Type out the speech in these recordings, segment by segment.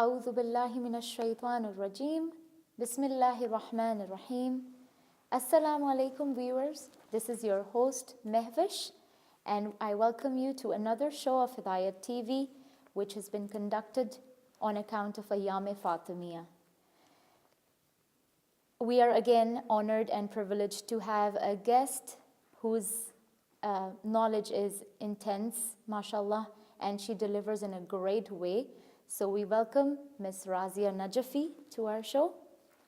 أعوذ بالله من الشيطان الرجيم. Bismillahir Rahmanir Rahim. Assalamu alaikum viewers. This is your host Mehvish, and I welcome you to another show of Hidayat TV, which has been conducted on account of Ayyam Fatimiyyah. We are again honored and privileged to have a guest whose knowledge is intense, mashallah, and she delivers in a great way. So we welcome Ms. Razia Najafi to our show.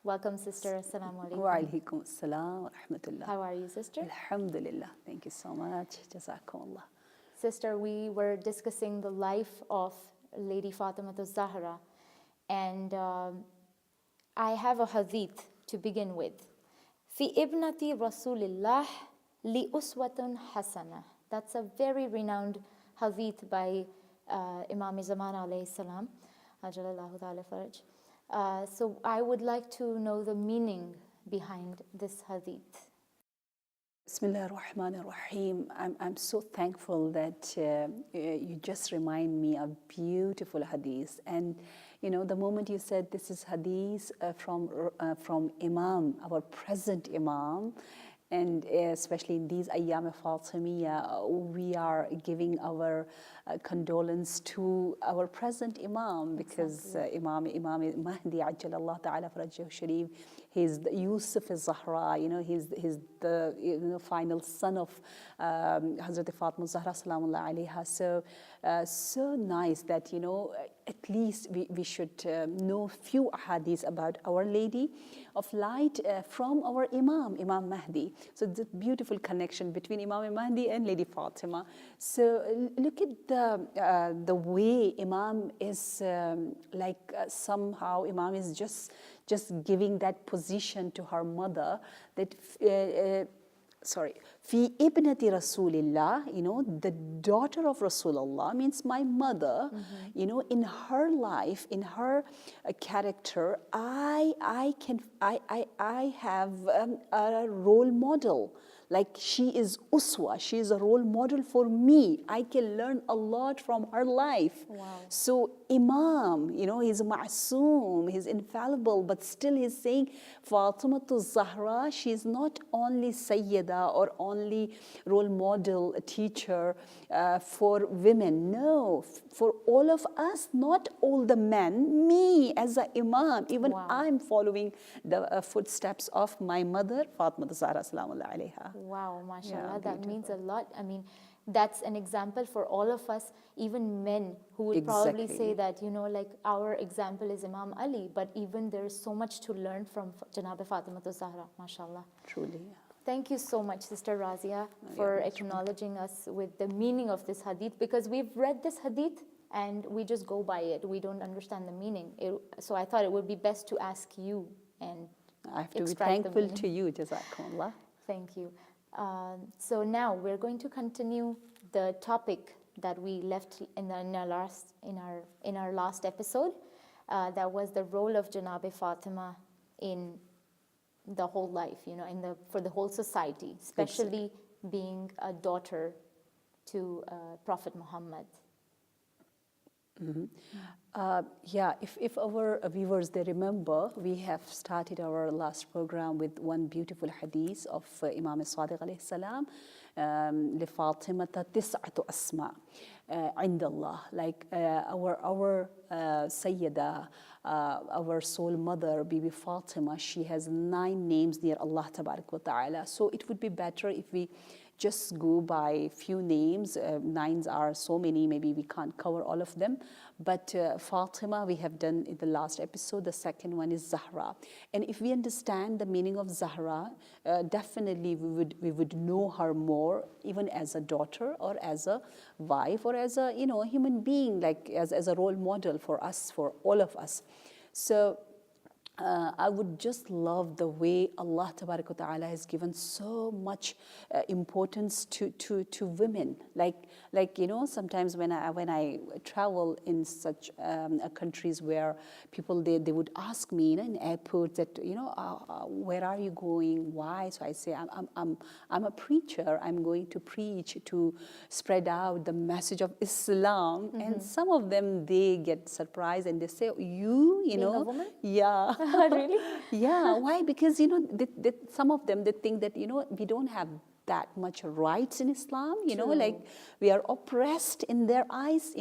Welcome, sister. Assalamu alaikum. Wa alaikum assalam wa rahmatullah. How are you, sister? Alhamdulillah. Thank you so much. Jazakumullah. Sister, we were discussing the life of Lady Fatima Zahra, and I have a hadith to begin with. Fi ibnati Rasulillah li uswatun hasana. That's a very renowned hadith by Imam Zaman alayhi salam. Ajalallahu ta'ala faraj. So I would like to know the meaning behind this hadith. Bismillah ar-Rahman ar-Rahim. I'm so thankful that you just remind me of beautiful hadith. And you know, the moment you said this is hadith from Imam, our present Imam, and especially in these Ayyam Fatimiyyah, we are giving our condolence to our present Imam, because Imam Mahdi Ajjalallah Ta'ala Farajah Sharif, he's the Yusuf al-Zahra, you know, he's the final son of Hazrat Fatima Zahra Salamullah Alaiha. So so nice that, you know, at least we should know few hadiths about Our Lady of Light from our Imam Mahdi. So the beautiful connection between Imam Mahdi and Lady Fatima. So look at the way Imam is somehow Imam is just giving that position to her mother, that Fi ibnati Rasulillah, you know, the daughter of Rasulullah means my mother. You know, in her life, in her character, I have a role model. Like, she is uswa, she is a role model for me. I can learn a lot from her life. Wow. So Imam, you know, he's ma'soom, he's infallible, but still he's saying Fatima Zahra, she is not only Sayyida or only role model, a teacher for women. No, for all of us, not all the men, me as an Imam, even I'm following the footsteps of my mother, Fatima Zahra Salamullah Alaiha. Wow, mashallah, that means a lot. I mean, that's an example for all of us, even men who would probably say that, you know, like our example is Imam Ali, but even there is so much to learn from Janab Fatima Zahra, mashallah. Truly. Thank you so much, Sister Razia, for acknowledging us with the meaning of this hadith, because we've read this hadith and we just go by it. We don't understand the meaning. So I thought it would be best to ask you and I have to be thankful to you, Jazakumullah. Thank you. So now we're going to continue the topic that we left in our last episode. That was the role of Janab Fatima in the whole life, you know, for the whole society, especially being a daughter to Prophet Muhammad. If our viewers, they remember, we have started our last program with one beautiful hadith of Imam Sadiq alayhi salam, لفاطمة تسعة أسماء عند الله, like our Sayyida, our soul mother, Bibi Fatima, she has 9 names near Allah Tabarak wa Ta'ala. So it would be better if we just go by few names. 9s are so many, maybe we can't cover all of them. But Fatima, we have done in the last episode. The second one is Zahra. And if we understand the meaning of Zahra, definitely we would know her more, even as a daughter or as a wife or as a, you know, human being, like as a role model for us, for all of us. So I would just love the way Allah Tabaraka wa Ta'ala has given so much importance to women. Like sometimes when I travel in such countries where people they would ask me in airports that where are you going, why? So I say I'm a preacher. I'm going to preach, to spread out the message of Islam. And some of them, they get surprised and they say, Being a woman? Yeah. Really? Yeah. Why? Because some of them, they think that we don't have that much rights in Islam. Like we are oppressed in their eyes.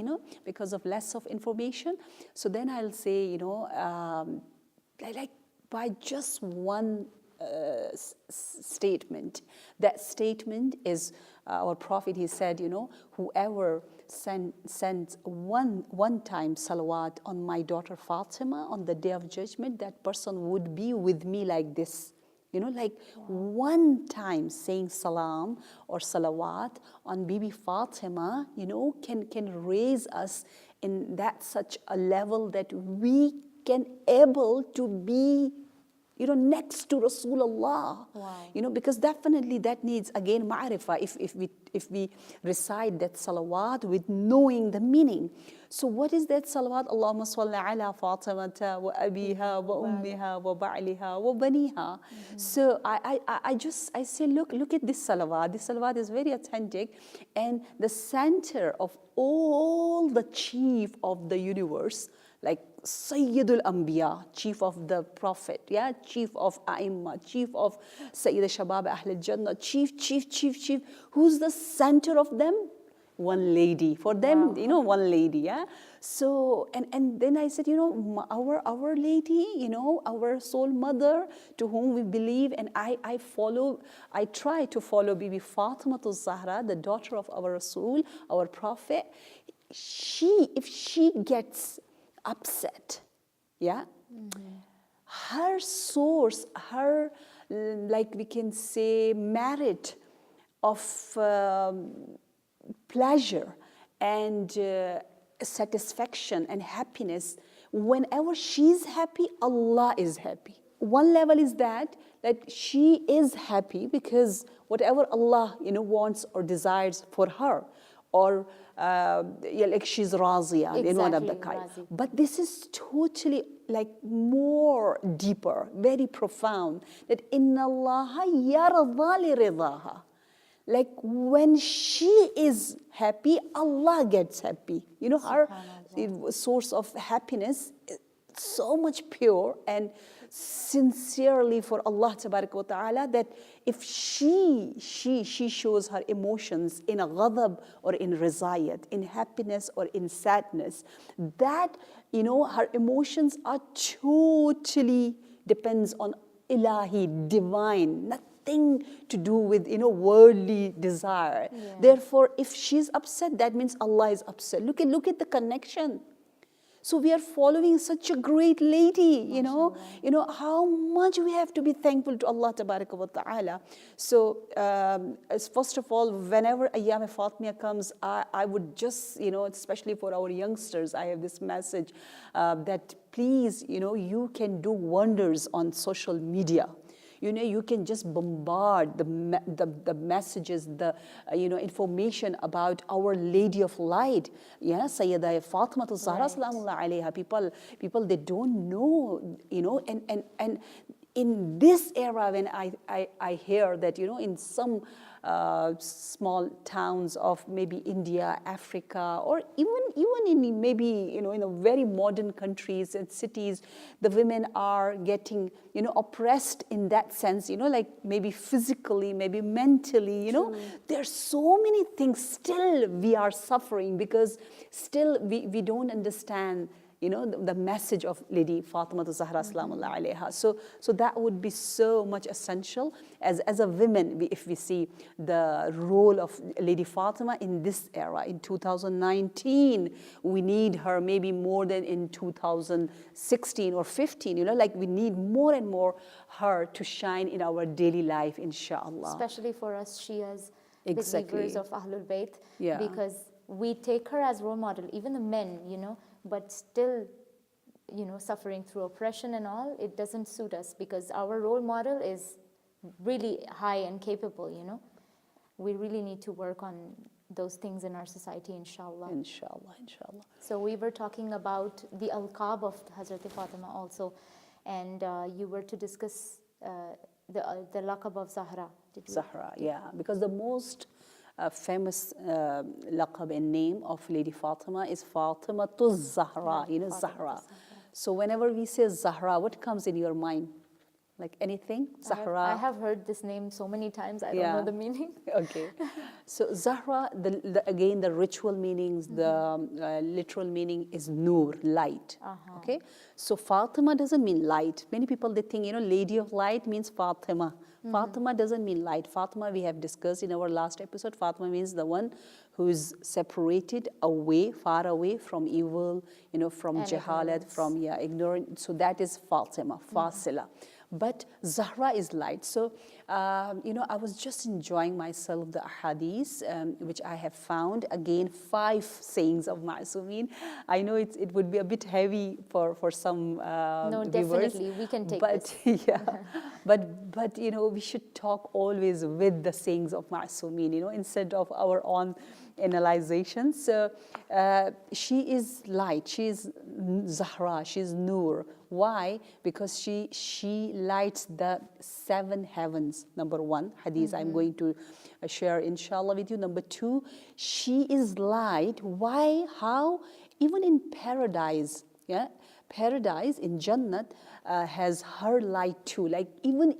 Because of less of information. So then I'll say, like by just one statement. That statement is our Prophet. He said, whoever sends one time salawat on my daughter Fatima on the day of judgment, that person would be with me like this. Like one time saying salam or salawat on Bibi Fatima, can raise us in that such a level that we can able to be next to Rasulullah. Wow. Because definitely that needs again ma'rifah if we recite that salawat with knowing the meaning. So what is that salawat? Allahumma salli ala Fatimata wa abiha wa ummiha wa ba'liha wa baniha. So I say, look at this salawat. This salawat is very authentic, and the center of all the chief of the universe, like Sayyidul Anbiya, chief of the Prophet, chief of Ayyam, chief of Sayyid Shabab Ahl Jannah, chief. Who's the center of them? One lady. For them, Wow. one lady, So, and then I said, our lady, our soul mother to whom we believe, and I try to follow Bibi Fatimatul Zahra, the daughter of our Rasul, our Prophet. If she gets upset, her source, her, like we can say, merit of pleasure and satisfaction and happiness, whenever she's happy, Allah is happy. One level is that she is happy because whatever Allah wants or desires for her, or like she's Razia, in one of the kind. But this is totally like more deeper, very profound, that inna Allah yarda li ridaha. Like when she is happy, Allah gets happy. Her source of happiness is so much pure and sincerely for Allah Tabaraka wa Ta'ala, that if she shows her emotions in a ghadab or in raziyat, in happiness or in sadness, that her emotions are totally depends on ilahi, divine, nothing to do with worldly desire. Therefore, if she's upset, that means Allah is upset. Look at the connection. So we are following such a great lady, how much we have to be thankful to Allah Tabaraka wa Ta'ala. So first of all, whenever Ayyam Fatimiyyah comes, I would just, especially for our youngsters, I have this message that please, you can do wonders on social media. You can just bombard the messages, the information about Our Lady of Light, Sayyida Fatimatul Zahra Salamullah Alayha. People they don't know, and in this era when I hear that in some small towns of maybe India, Africa, or even in maybe in a very modern countries and cities, the women are getting oppressed in that sense, like maybe physically, maybe mentally, there's so many things still we are suffering because still we don't understand the message of Lady Fatima Zahra Salamullah Alayha. So that would be so much essential as a woman, if we see the role of Lady Fatima in this era, in 2019, we need her maybe more than in 2016 or 15, like we need more and more her to shine in our daily life, inshallah. Especially for us Shias, Exactly. believers of Ahlul Bayt, Yeah. because we take her as role model, even the men, but still suffering through oppression and all, it doesn't suit us because our role model is really high and capable. We really need to work on those things in our society, inshallah. Inshallah, inshallah. So we were talking about the alqab of Hazrat Fatima also, and you were to discuss the laqab of Zahra. Did you? Zahra, yeah, because the most famous laqab and name of Lady Fatima is Fatima to Zahra, Zahra. So whenever we say Zahra, what comes in your mind? Like anything? Zahra? I have heard this name so many times, I don't know the meaning. Okay. So Zahra, again, the ritual meanings, the literal meaning is nur, light. Okay. So Fatima doesn't mean light. Many people, they think, Lady of Light means Fatima. Fatima doesn't mean light. Fatima, we have discussed in our last episode, Fatima means the one who is separated away, far away from evil, from jahalat, from ignorance. So that is Fatima, Fasila. But Zahra is light. So, I was just enjoying myself the ahadith, which I have found. Again, 5 sayings of Ma'sumin. I know it would be a bit heavy for some No, viewers. definitely, we can take this. Yeah, but we should talk always with the sayings of Ma'sumin, instead of our own analyzation. So she is light, she is Zahra, she is Nur. Why? Because she lights the 7 heavens. Number 1, hadith I'm going to share inshallah with you. Number 2, she is light. Why? How? Even in paradise, paradise in Jannat has her light too. Like even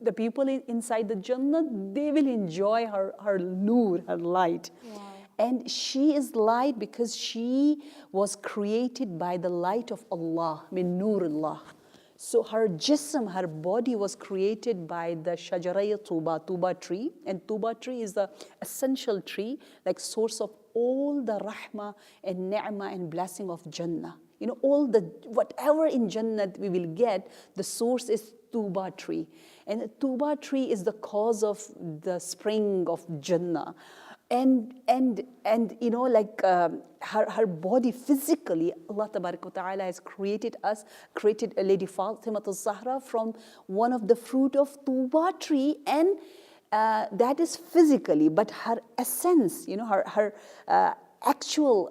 the people inside the Jannah, they will enjoy her nur, her light. Wow. And she is light because she was created by the light of Allah, min nurullah. So her jism, her body was created by the shajaraya tuba tree. And tuba tree is the essential tree, like source of all the rahmah and ni'mah and blessing of Jannah. Whatever in Jannah we will get, the source is tuba tree. And the tuba tree is the cause of the spring of Jannah. And her body physically, Allah Tabarak wa Ta'ala has created Lady Fatima al-Zahra from one of the fruit of tuba tree, and that is physically, but her essence, her actual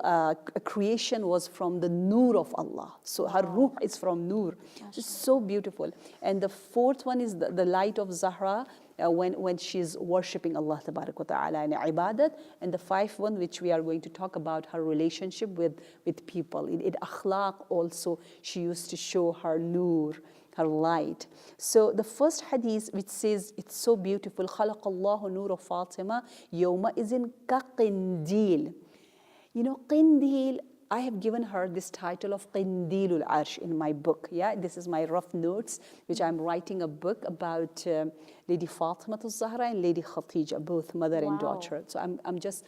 creation was from the nur of Allah. So her ruh is from nur. It's so beautiful. And the 4th one is the light of Zahra, when she's worshipping Allah Tabarak wa Ta'ala in ibadat. And the 5th one, which we are going to talk about, her relationship with people. In akhlaq also, she used to show her nur, her light. So the first hadith, which says, it's so beautiful, خَلَقَ اللَّهُ نُورَ فَاطِمَةَ يَوْمَئِذٍ كَقِنْدِيلٍ. Qindil, I have given her this title of Qindilul Arsh in my book. Yeah, this is my rough notes, which I'm writing a book about Lady Fatima al-Zahra and Lady Khatija, both mother and daughter. So I'm just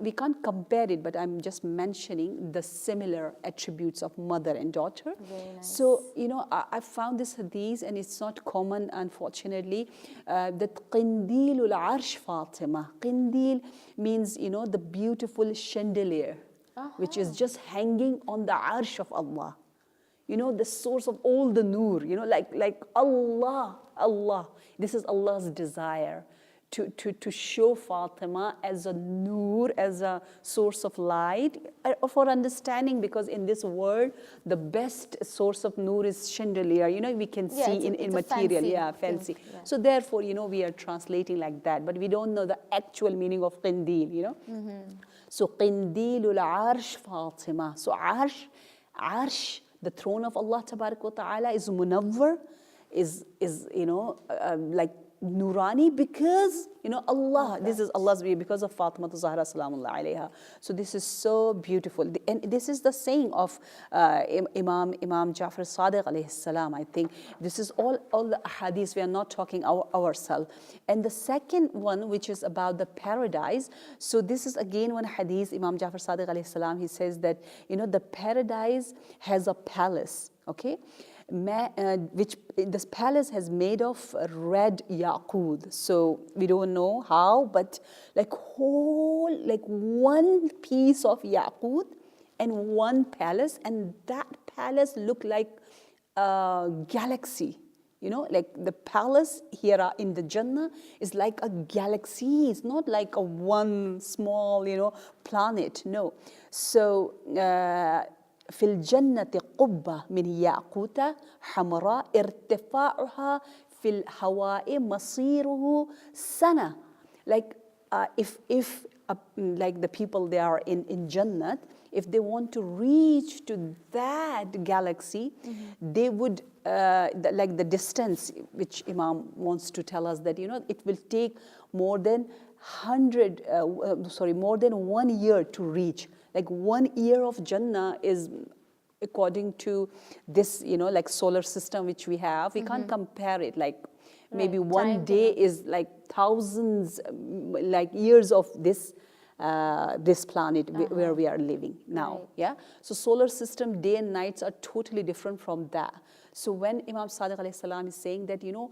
we can't compare it, but I'm just mentioning the similar attributes of mother and daughter. Very nice. So, I found this hadith, and it's not common, unfortunately, that Qindilul Arsh Fatima. Qindil means, the beautiful chandelier, which is just hanging on the arsh of Allah. The source of all the nur, like Allah. This is Allah's desire to show Fatima as a nur, as a source of light, for understanding, because in this world, the best source of nur is chandelier. We can see in material, fancy. Yeah. So therefore, we are translating like that, but we don't know the actual meaning of qindil, So Qindilul Arsh Fatima. So Arsh, the throne of Allah Tabarak wa Ta'ala, is munawwar, is like Nurani, because Allah, this is Allah's way, because of Fatima Zahra salamullah alayha. So this is so beautiful, and this is the saying of Imam Jafar Sadiq alayhi salam. I think this is all the hadiths. We are not talking ourselves. And the second one, which is about the paradise, so this is again one hadith, Imam Jafar Sadiq alayhi salam, he says that the paradise has a palace, okay, which this palace has made of red yaqud. So we don't know how, but like one piece of yaqud and one palace, and that palace looked like a galaxy. You know, like the palace here in the Jannah is like a galaxy. It's not like a one small, planet. No. So, في الجنة قبة من ياقوتة حمراء ارتفاعها في الهواء مصيره سنة. Like if like the people they are in Jannat, if they want to reach to that galaxy, they would like the distance which Imam wants to tell us that it will take more than more than 1 year to reach. Like 1 year of Jannah is, according to this like solar system which we have, we can't compare it. Like maybe one day is like thousands like years of this planet where we are living now. Yeah, so solar system day and nights are totally different from that. So when Imam Sadiq alayhi salam is saying that you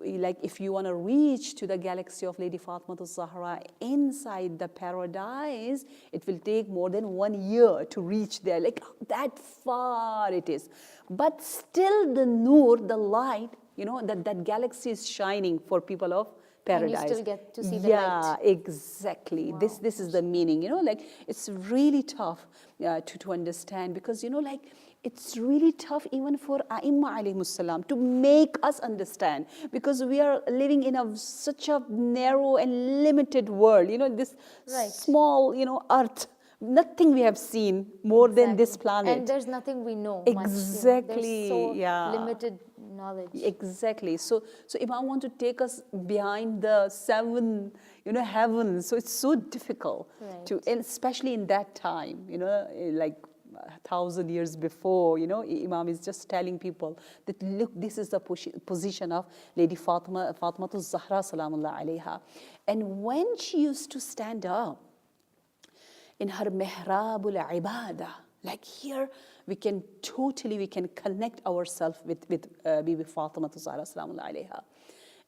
like if you want to reach to the galaxy of Lady Fatima Zahra inside the paradise, it will take more than 1 year to reach there. Like that far it is, but still the nur, the light, that galaxy is shining for people of paradise. And you still get to see the light. Yeah, exactly. Wow. This is the meaning. Like it's really tough to understand, because like it's really tough even for Ayyam alayhimus salam to make us understand, because we are living in such a narrow and limited world. This small earth. Nothing we have seen more than this planet. And there's nothing we know exactly. Much. There's so limited knowledge. Exactly. So Imam want to take us behind the 7, heavens. So it's so difficult to, and especially in that time, like 1,000 years before, Imam is just telling people that look, this is the position of Lady Fatima Zahra salamullah alayha. And when she used to stand up in her mihrabul ibadah, like here we can connect ourselves with Bibi Fatima Zahra salamullah alayha.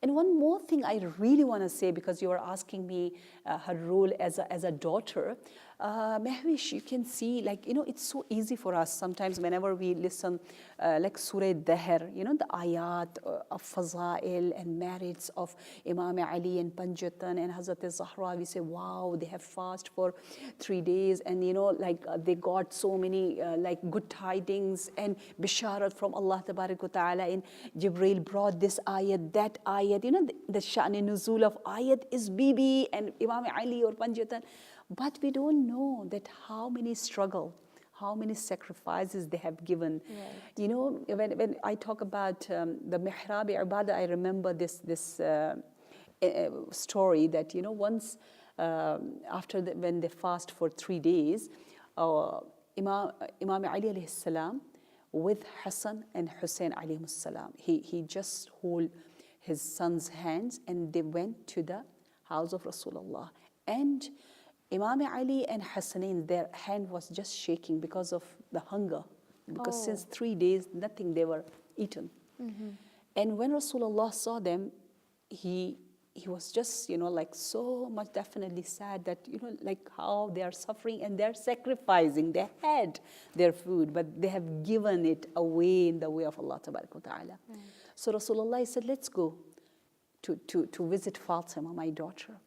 And one more thing I really want to say, because you are asking me her role as a daughter, Mehwish, you can see, like, it's so easy for us sometimes whenever we listen, like Surah Dahr, the ayat of Fazail and merits of Imam Ali and Panjatan and Hazrat Zahra, we say, wow, they have fasted for 3 days, and like they got so many like good tidings and bisharat from Allah Tabarak wa Ta'ala, and Jibreel brought this ayat, that ayat, the Sha'ni Nuzul of ayat is Bibi and Imam Ali or Panjatan. But we don't know that how many struggle, how many sacrifices they have given. Right. When I talk about the mihrab ibadah, I remember this story that once after when they fast for 3 days, Imam Ali alayhi salam with Hassan and Hussein alayhi salam, he just hold his son's hands and they went to the house of Rasulullah. And Imam Ali and Hassanin, their hand was just shaking because of the hunger, because since 3 days, nothing they were eaten. And when Rasulullah saw them, he was just, like so much definitely sad that, like how they are suffering and they're sacrificing. They had their food, but they have given it away in the way of Allah Tabarak wa Ta'ala. So Rasulullah said, let's go to visit Fatima, my daughter.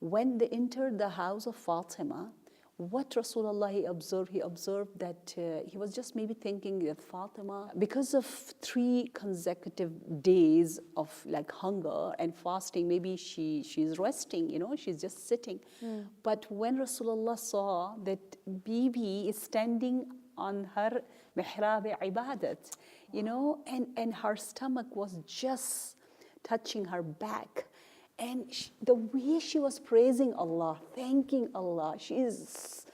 When they entered the house of Fatima, what Rasulullah he observed that he was just maybe thinking that Fatima, because of 3 consecutive days of like hunger and fasting, maybe she's resting, she's just sitting. But when Rasulullah saw that Bibi is standing on her mihrab ibadat, and her stomach was just touching her back. And the way she was praising Allah, thanking Allah, she's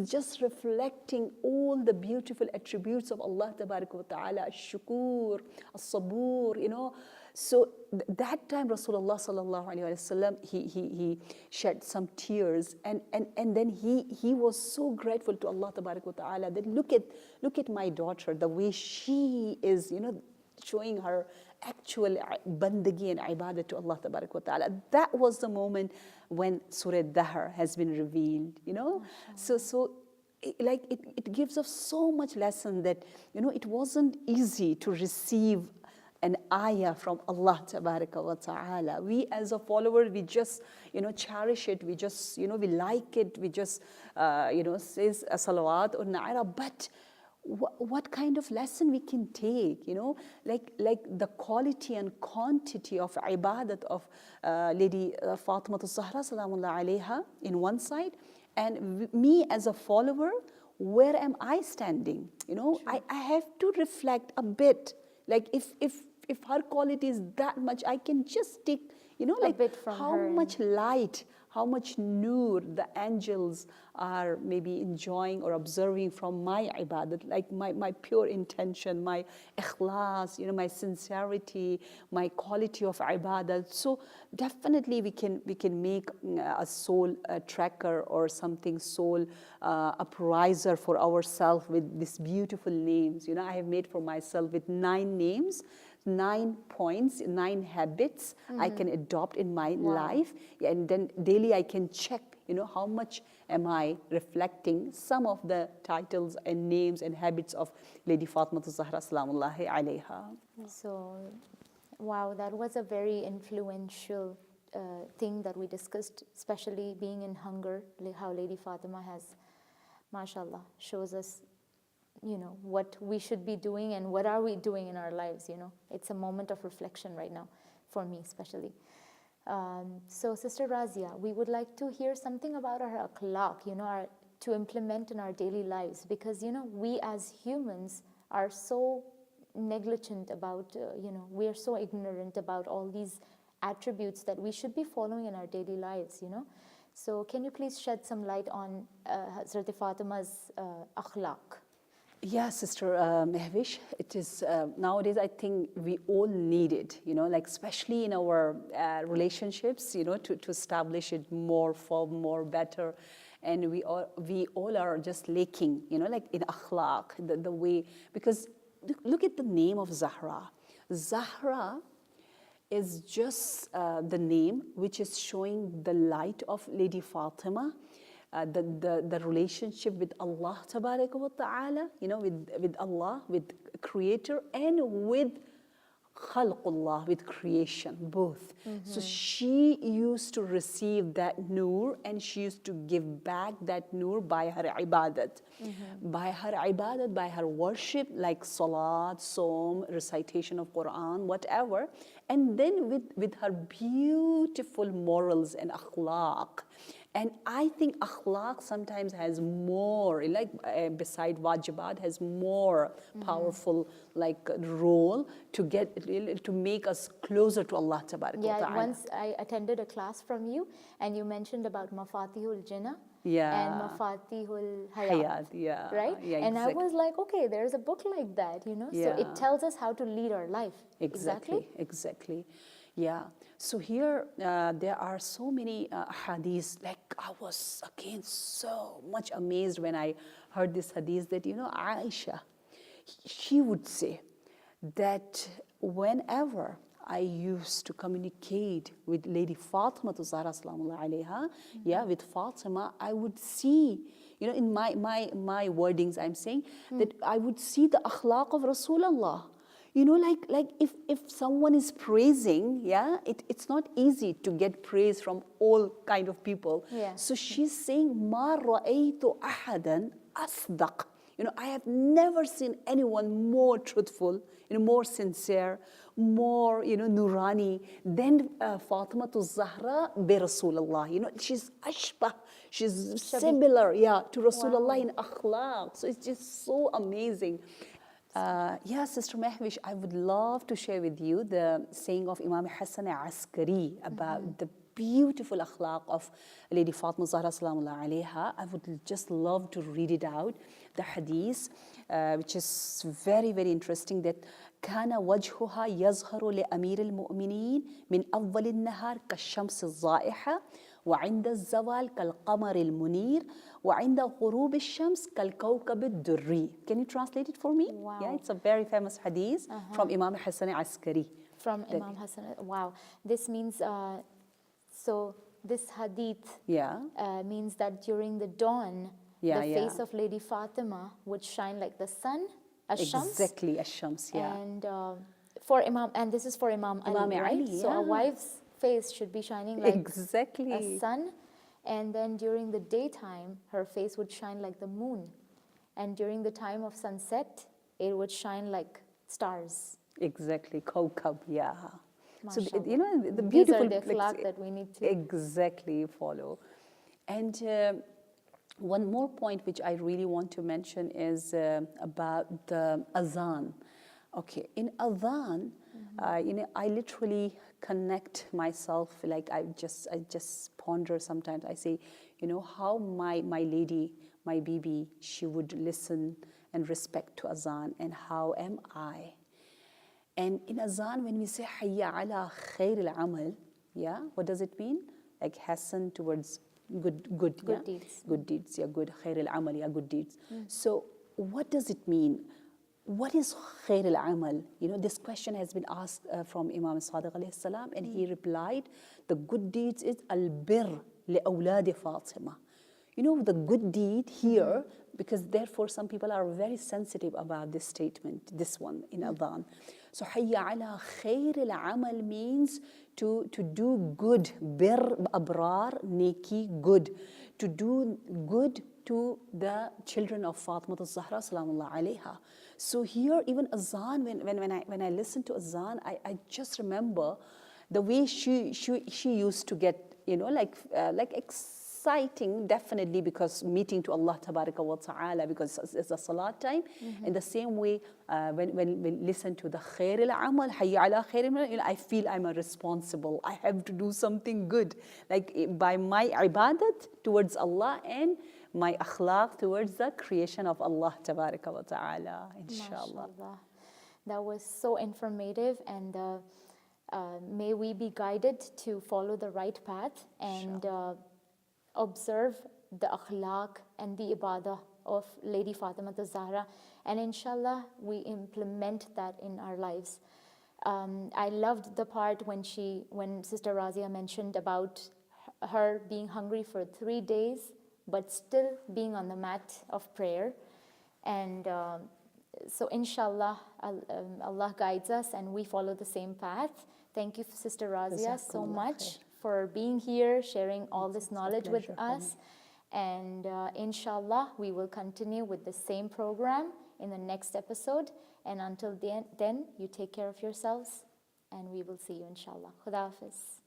just reflecting all the beautiful attributes of Allah Tabarak wa Ta'ala, Ash-Shukur, As-Sabur, So that time Rasulullah Sallallahu Alaihi Wasallam, he shed some tears, and then he was so grateful to Allah Tabarak wa Ta'ala that look at my daughter, the way she is, showing her actual bandagi and ibadah to Allah Tabarak wa Ta'ala. That was the moment when Surah Dahr has been revealed, So it gives us so much lesson that, it wasn't easy to receive an ayah from Allah tabaraka wa ta'ala. We as a follower, we just, cherish it. We just, we like it. We just, says a salawat or naira. But what kind of lesson we can take, like the quality and quantity of ibadat of Lady Fatima al-Zahra salamullah alayha in one side, and me as a follower, where am I standing? I have to reflect a bit. Like if her quality is that much, I can just take, like bit from how her. much light, how much nur the angels are maybe enjoying or observing from my ibadat, like my pure intention, my ikhlas, my sincerity, my quality of ibadat. So definitely we can make a soul tracker or something, soul upriser for ourselves with these beautiful names. I have made for myself with 9 names, 9 points, 9 habits I can adopt in my life. And then daily I can check, how much am I reflecting some of the titles and names and habits of Lady Fatima al-Zahra salamullahi alayha. So, wow, that was a very influential thing that we discussed, especially being in hunger, how Lady Fatima has, mashallah, shows us, what we should be doing and what are we doing in our lives, It's a moment of reflection right now, for me especially. So Sister Razia, we would like to hear something about our akhlaq, to implement in our daily lives, because, we as humans are so negligent about, we are so ignorant about all these attributes that we should be following in our daily lives, So can you please shed some light on Hazrat Fatima's akhlaq? Yeah, Sister Mehwish, it is nowadays I think we all need it, like especially in our relationships, to establish it more firm, more better. And we all are just lacking, like in akhlaq, the way, because look at the name of Zahra. Zahra is just the name which is showing the light of Lady Fatima, the relationship with Allah tabaraka wa ta'ala, with Allah, with Creator, and with khalqullah, with creation, both. So she used to receive that nur and she used to give back that nur by her ibadat. By her ibadat, by her worship, like salat, som, recitation of Quran, whatever. And then with her beautiful morals and akhlaq. And I think akhlaq sometimes has more, like beside wajibat, has more powerful like role to make us closer to Allah tabaraka wa ta'ala. Once I attended a class from you and you mentioned about Mafatihul Jinnah and Mafatihul Hayat. Right? Yeah, and exactly. I was like, okay, there's a book like that, So it tells us how to lead our life. Exactly. Yeah. So here there are so many hadiths. Like I was again so much amazed when I heard this hadith that Aisha, she would say that whenever I used to communicate with Lady Fatima al-Zahra salamullahi alayha, with Fatima, I would see, in my wordings, I'm saying that I would see the akhlaq of Rasulullah. Like if someone is praising, it's not easy to get praise from all kind of people. So she's saying, Ma ra'aytu ahadan asdaq. I have never seen anyone more truthful, more sincere, more, nurani than Fatima al-Zahra bi Rasulullah. She's ashbah, she's similar, to Rasulullah in akhlaq. So it's just so amazing. Sister Mehwish, I would love to share with you the saying of Imam Hassan Askari about the beautiful akhlaq of Lady Fatima Zahra salamullah alayha. I would just love to read it out, the hadith, which is very, very interesting, that كان وجهها يظهر لأمير المؤمنين من أول النهار كالشمس الضائحة وعند الزوال كالقمر المنير وعند غروب الشمس كالكوكب الدري. Can you translate it for me? Wow. Yeah, it's a very famous hadith from Imam Hassan Askari. From Imam Hassan. Wow. This means, so this hadith means that during the dawn, Yeah, the yeah. face of Lady Fatima would shine like the sun, Ash-Shams. Exactly, Ash-Shams, yeah. And for Imam, and this is for Imam Ali, right? Ali, So a yeah. wife's face should be shining like Exactly. a sun, and then during the daytime, her face would shine like the moon, and during the time of sunset, it would shine like stars. Exactly, Kawkab, yeah. So, Mashallah. you know, the These beautiful... are the akhlaq that we need to... Exactly, follow. And one more point which I really want to mention is about the azan. Okay, in adhan, you know, I literally connect myself, like I just ponder sometimes. I say, you know, how my lady, my bibi, she would listen and respect to azan, and how am I? And in azan, when we say hayya ala khair al-amal, yeah, what does it mean? Like hasten towards good yeah? deeds. Good deeds, yeah, good khair al-amal, yeah, good deeds. So what does it mean? What is khair al-amal? You know, this question has been asked from Imam Sadiq alayhi salam, and he replied, the good deeds is al-bir li awlad Fatima. You know, the good deed here, because therefore some people are very sensitive about this statement, this one in adhan. So hayya ala khair al-amal means to do good, bir, abrar, neki, good, to do good to the children of Fatima al-Zahra salamullah alayha. So here even azan, when I listen to azan, I just remember the way she used to get, you know, like exciting, definitely, because meeting to Allah tabaraka wa ta'ala, because it's a salat time. In the same way, when we listen to the khair al-amal, hayya ala khair al-amal, you know, I feel I'm a responsible. I have to do something good, like by my ibadat towards Allah and my akhlaq towards the creation of Allah tabaraka wa ta'ala, inshallah. Mashallah. That was so informative, and may we be guided to follow the right path and observe the akhlaq and the ibadah of Lady Fatima al-Zahra, and inshallah we implement that in our lives. I loved the part when Sister Razia mentioned about her being hungry for 3 days but still being on the mat of prayer. And so inshallah, Allah guides us and we follow the same path. Thank you, Sister Razia, so much for being here, sharing all this knowledge with us. And inshallah, we will continue with the same program in the next episode. And until then, you take care of yourselves, and we will see you inshallah. Khuda Hafiz.